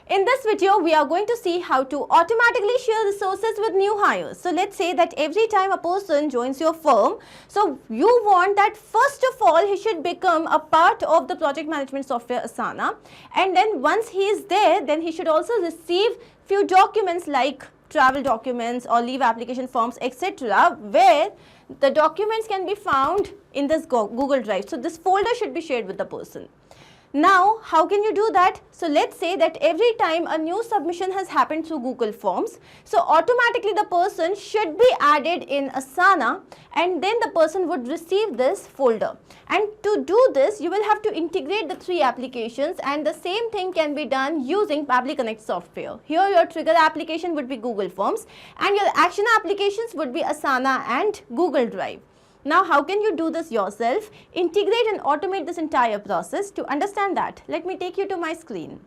In this video, we are going to see how to automatically share resources with new hires. So let's say that every time a person joins your firm, so you want that first of all, he should become a part of the project management software Asana. And then once he is there, then he should also receive few documents like travel documents or leave application forms, etc., where the documents can be found in this Google Drive. So this folder should be shared with the person. Now, how can you do that? So let's say that every time a new submission has happened through Google Forms, so automatically the person should be added in Asana, and then the person would receive this folder. And to do this, you will have to integrate the three applications, and the same thing can be done using Pabbly Connect software. Here your trigger application would be Google Forms and your action applications would be Asana and Google Drive. Now, how can you do this yourself? Integrate and automate this entire process. To understand that, let me take you to my screen.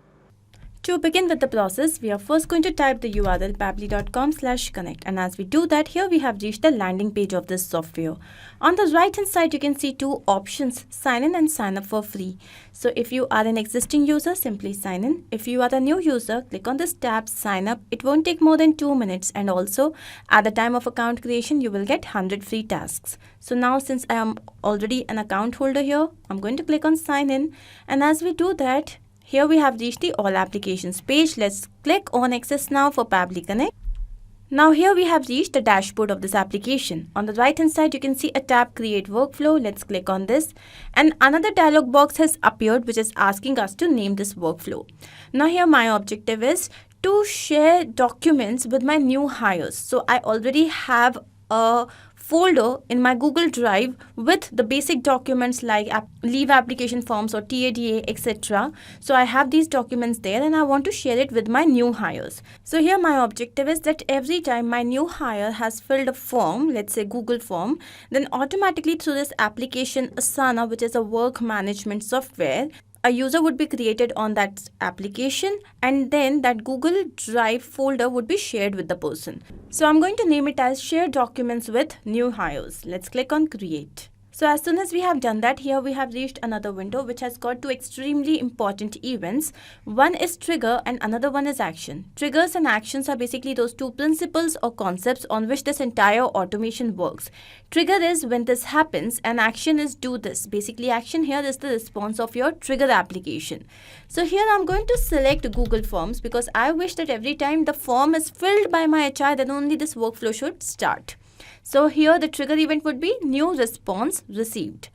To begin with the process, we are first going to type the URL pabbly.com/connect, and as we do that, here we have reached the landing page of this software. On the right hand side, you can see two options, sign in and sign up for free. So if you are an existing user, simply sign in. If you are a new user, click on this tab, sign up. It won't take more than 2 minutes, and also at the time of account creation, you will get 100 free tasks. So now, since I am already an account holder here, I'm going to click on sign in, and as we do that, here we have reached the all applications page. Let's click on access now for Pabbly Connect. Now here we have reached the dashboard of this application. On the right hand side, you can see a tab create workflow. Let's click on this, and another dialog box has appeared which is asking us to name this workflow. Now here my objective is to share documents with my new hires. So I already have a folder in my Google Drive with the basic documents like leave application forms or TADA, etc. So I have these documents there and I want to share it with my new hires. So here my objective is that every time my new hire has filled a form, let's say Google form, then automatically through this application Asana, which is a work management software, a user would be created on that application, and then that Google Drive folder would be shared with the person. So I'm going to name it as share documents with new hires. Let's click on create. So as soon as we have done that, here we have reached another window which has got two extremely important events. One is trigger and another one is action. Triggers and actions are basically those two principles or concepts on which this entire automation works. Trigger is when this happens and action is do this. Basically action here is the response of your trigger application. So here I'm going to select Google Forms because I wish that every time the form is filled by my HR, then only this workflow should start. So here the trigger event would be new response received.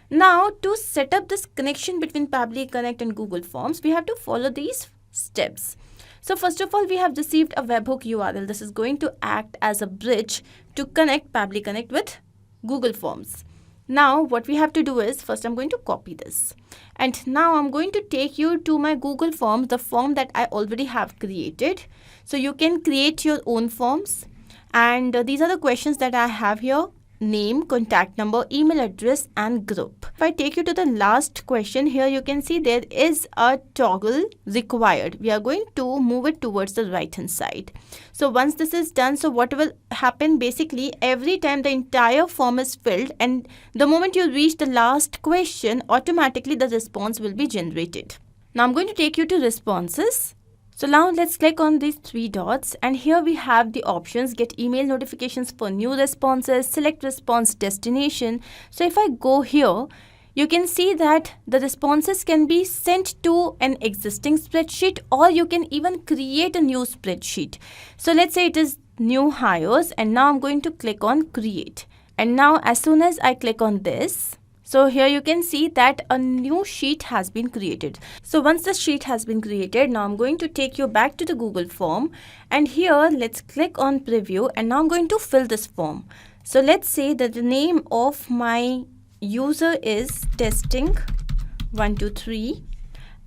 Now to set up this connection between Pabbly Connect and Google Forms, we have to follow these steps. So first of all, we have received a webhook URL. This is going to act as a bridge to connect Pabbly Connect with Google Forms. Now what we have to do is, first I'm going to copy this. And now I'm going to take you to my Google Forms, the form that I already have created. So you can create your own forms. And these are the questions that I have here: name, contact number, email address, and group. If I take you to the last question, here you can see there is a toggle required. We are going to move it towards the right hand side. So once this is done, so what will happen, basically every time the entire form is filled and the moment you reach the last question, automatically the response will be generated. Now I'm going to take you to responses. So now let's click on these three dots, and here we have the options: get email notifications for new responses, select response destination. So if I go here, you can see that the responses can be sent to an existing spreadsheet, or you can even create a new spreadsheet. So let's say it is new hires, and now I'm going to click on create. And now as soon as I click on this, so here you can see that a new sheet has been created. So once the sheet has been created, now I'm going to take you back to the Google form, and here let's click on preview, and now I'm going to fill this form. So let's say that the name of my user is testing123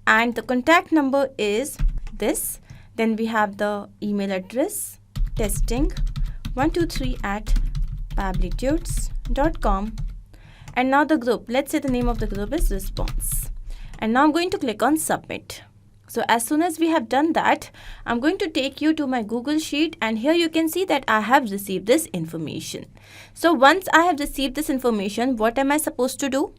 and the contact number is this. Then we have the email address testing123@pabblytudes.com. And now the group, let's say the name of the group is response. And now I'm going to click on submit. So as soon as we have done that, I'm going to take you to my Google Sheet, and here you can see that I have received this information. So once I have received this information, what am I supposed to do?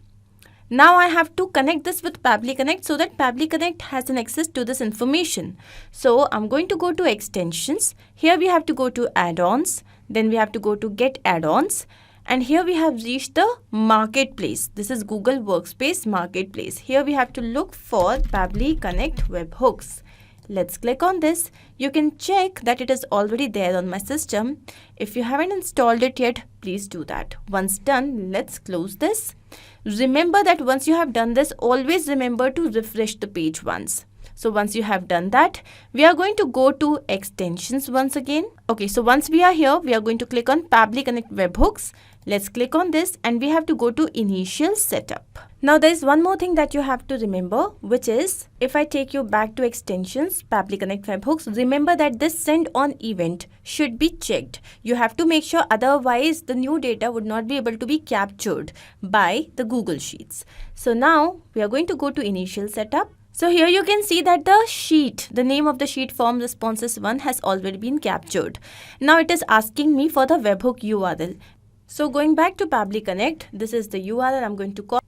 Now I have to connect this with Pabbly Connect so that Pabbly Connect has an access to this information. So I'm going to go to extensions. Here we have to go to add-ons. Then we have to go to get add-ons. And here we have reached the marketplace. This is Google Workspace Marketplace. Here we have to look for Pabbly Connect webhooks. Let's click on this. You can check that it is already there on my system. If you haven't installed it yet, please do that. Once done, let's close this. Remember that once you have done this, always remember to refresh the page once. So once you have done that, we are going to go to extensions once again. Okay, so once we are here, we are going to click on Pabbly Connect webhooks. Let's click on this and we have to go to initial setup. Now there is one more thing that you have to remember, which is if I take you back to extensions, Pabbly Connect webhooks, remember that this send on event should be checked. You have to make sure, otherwise the new data would not be able to be captured by the Google Sheets. So now we are going to go to initial setup. So here you can see that the sheet, the name of the sheet form responses 1 has already been captured. Now it is asking me for the webhook URL. So going back to Pabbly Connect, this is the URL I'm going to copy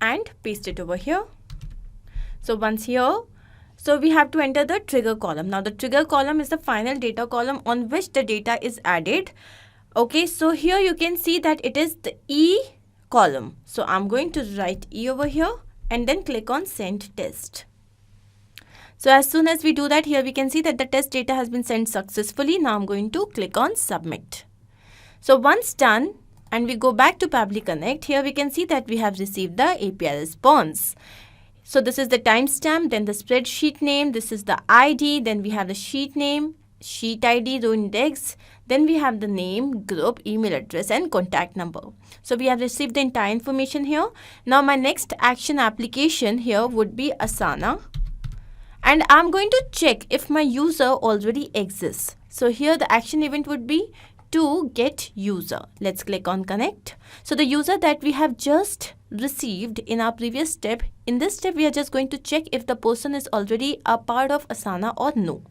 and paste it over here. So once here, so we have to enter the trigger column. Now the trigger column is the final data column on which the data is added. Okay, so here you can see that it is the E column. So I'm going to write E over here and then click on send test. So as soon as we do that, here we can see that the test data has been sent successfully. Now I'm going to click on submit. So once done and we go back to Pabbly Connect, here we can see that we have received the API response. So this is the timestamp, then the spreadsheet name, this is the ID, then we have the sheet name, sheet ID, row index, then we have the name, group, email address and contact number. So we have received the entire information here. Now my next action application here would be Asana. And I'm going to check if my user already exists. So here the action event would be to get user. Let's click on connect. So the user that we have just received in our previous step, in this step we are just going to check if the person is already a part of Asana or no.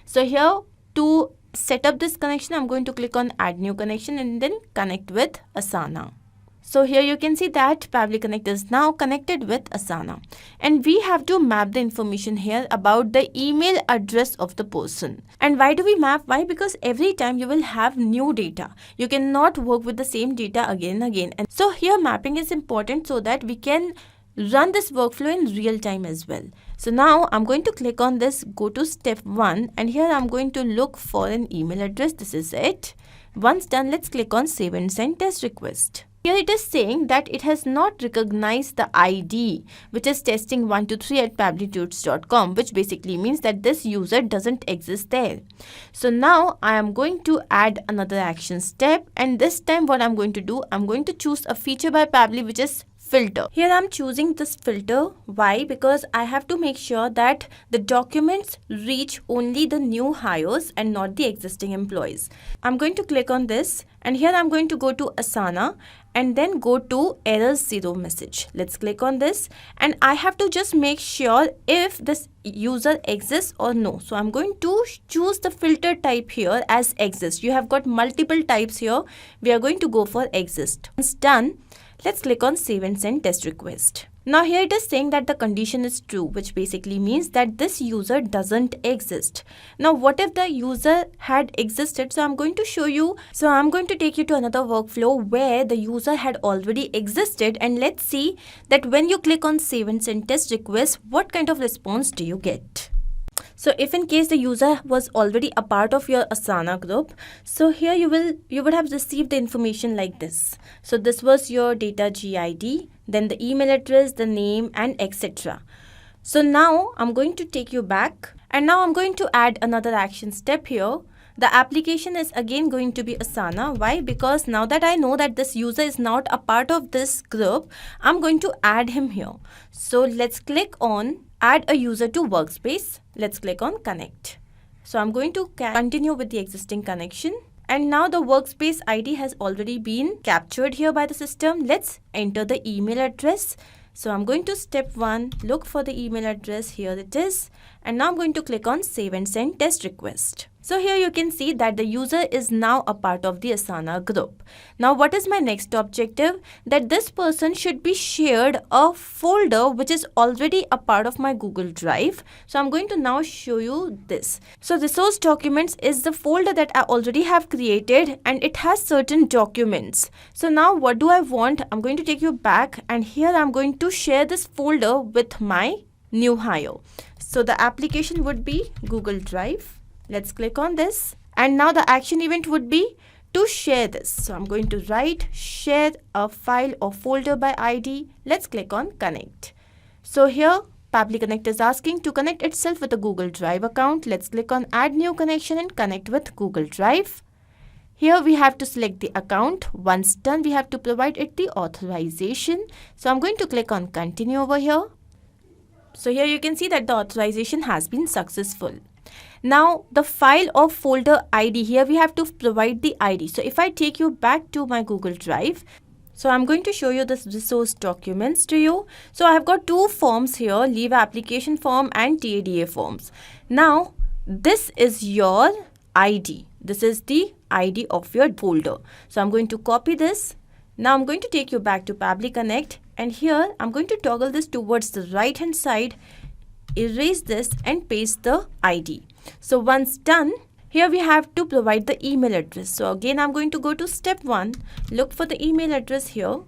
So here to set up this connection, I'm going to click on add new connection and then connect with Asana. So here you can see that Pabbly Connect is now connected with Asana. And we have to map the information here about the email address of the person. And why do we map? Why? Because every time you will have new data. You cannot work with the same data again and again. And so here mapping is important so that we can run this workflow in real time as well. So now I'm going to click on this, go to step 1 and here I'm going to look for an email address. This is it. Once done, let's click on save and send test request. Here it is saying that it has not recognized the ID, which is testing123@pabblytuts.com, which basically means that this user doesn't exist there. So now I am going to add another action step, and this time what I'm going to do, I'm going to choose a feature by Pabbly which is filter. Here I'm choosing this filter. Why? Because I have to make sure that the documents reach only the new hires and not the existing employees. I'm going to click on this and here I'm going to go to Asana and then go to error 0 message. Let's click on this and I have to just make sure if this user exists or no. So I'm going to choose the filter type here as exist. You have got multiple types here. We are going to go for exist. Once done, let's click on save and send test request. Now here it is saying that the condition is true, which basically means that this user doesn't exist. Now what if the user had existed? So I'm going to show you. So I'm going to take you to another workflow where the user had already existed, and let's see that when you click on save and send test request, what kind of response do you get? So if in case the user was already a part of your Asana group, so here you would have received the information like this. So this was your data GID, then the email address, the name and etc. So now I'm going to take you back and now I'm going to add another action step here. The application is again going to be Asana. Why? Because now that I know that this user is not a part of this group, I'm going to add him here. So let's click on add a user to workspace. Let's click on connect. So I'm going to continue with the existing connection. And now the workspace ID has already been captured here by the system. Let's enter the email address. So I'm going to step 1, look for the email address. Here it is. and now I'm going to click on save and send test request. So here you can see that the user is now a part of the Asana group. Now what is my next objective? That this person should be shared a folder which is already a part of my Google Drive. So I'm going to now show you this. So resource documents is the folder that I already have created, and it has certain documents. So now what do I want? I'm going to take you back, and here I'm going to share this folder with my new hire. So the application would be Google Drive. Let's click on this, and now the action event would be to share this. So I'm going to write share a file or folder by ID. Let's click on connect. So here Pabbly Connect is asking to connect itself with a Google Drive account. Let's click on add new connection and connect with Google Drive. Here we have to select the account. Once done, we have to provide it the authorization. So I'm going to click on continue over here. So here you can see that the authorization has been successful. Now the file or folder ID, here we have to provide the ID. So if I take you back to my Google Drive, so I'm going to show you this resource documents to you. So I have got two forms here, leave application form and TADA forms. Now this is your ID. This is the ID of your folder. So I'm going to copy this. Now I'm going to take you back to Pabbly Connect, and here I'm going to toggle this towards the right hand side, erase this and paste the ID. So once done, here we have to provide the email address. So again, I'm going to go to step 1, look for the email address here,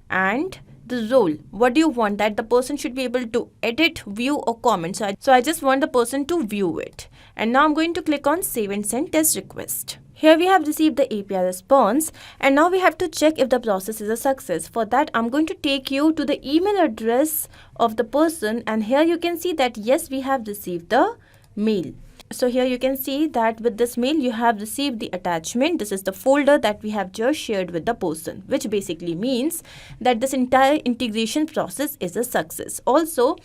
and the role. What do you want? That the person should be able to edit, view or comment. So I just want the person to view it. And now I'm going to click on save and send test request. Here we have received the API response, and now we have to check if the process is a success. For that, I'm going to take you to the email address of the person, and here you can see that yes, we have received the mail. So here you can see that with this mail you have received the attachment. This is the folder that we have just shared with the person, which basically means that this entire integration process is a success. Also,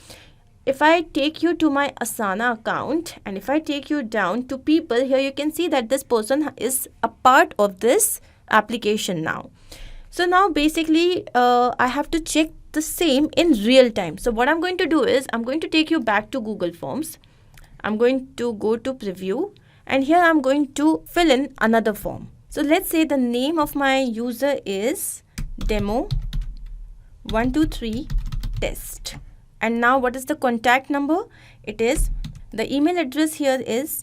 if I take you to my Asana account, and if I take you down to people, here you can see that this person is a part of this application now. So now basically I have to check the same in real time. So what I'm going to do is I'm going to take you back to Google Forms. I'm going to go to preview, and here I'm going to fill in another form. So let's say the name of my user is demo 123 test. And now what is the contact number? It is, the email address here is,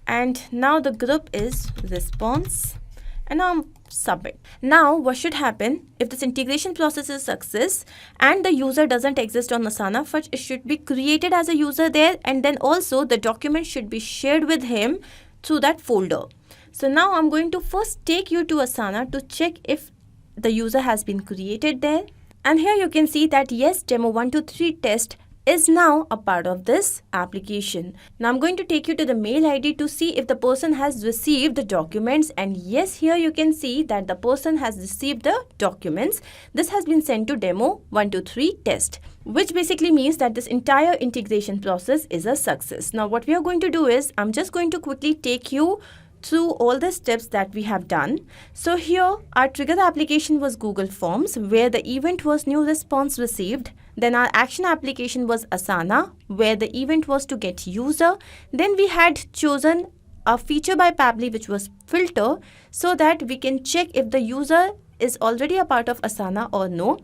and now the group is response, and now submit. Now what should happen if this integration process is a success and the user doesn't exist on Asana? First, it should be created as a user there, and then also the document should be shared with him through that folder. So now I'm going to first take you to Asana to check if the user has been created there. And here you can see that yes, demo 123 test is now a part of this application. Now I'm going to take you to the mail ID to see if the person has received the documents, and yes, here you can see that the person has received the documents. This has been sent to demo 123 test, which basically means that this entire integration process is a success. Now what we are going to do is I'm just going to quickly take you through all the steps that we have done. So here our trigger application was Google Forms, where the event was new response received. Then our action application was Asana, where the event was to get user. Then we had chosen a feature by Pabbly, which was filter, so that we can check if the user is already a part of Asana or no.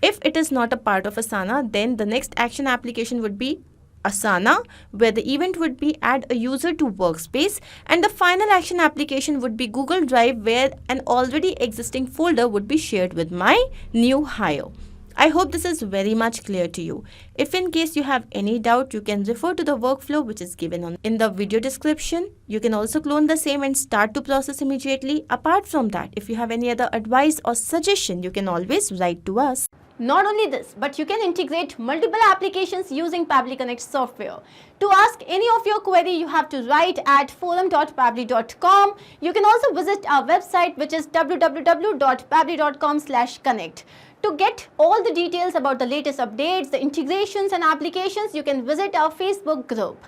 If it is not a part of Asana, then the next action application would be Asana, where the event would be add a user to workspace, and the final action application would be Google Drive, where an already existing folder would be shared with my new hire. I hope this is very much clear to you. If in case you have any doubt, you can refer to the workflow which is given in the video description. You can also clone the same and start to process immediately. Apart from that, if you have any other advice or suggestion, you can always write to us. Not only this, but you can integrate multiple applications using Pabbly Connect software. To ask any of your query, you have to write at forum.pabbly.com. You can also visit our website, which is www.pabbly.com/connect. To get all the details about the latest updates, the integrations and applications, you can visit our Facebook group.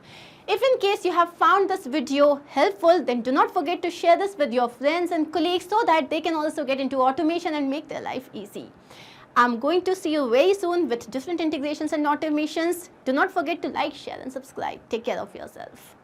If in case you have found this video helpful, then do not forget to share this with your friends and colleagues so that they can also get into automation and make their life easy. I'm going to see you very soon with different integrations and automations. Do not forget to like, share and subscribe. Take care of yourself.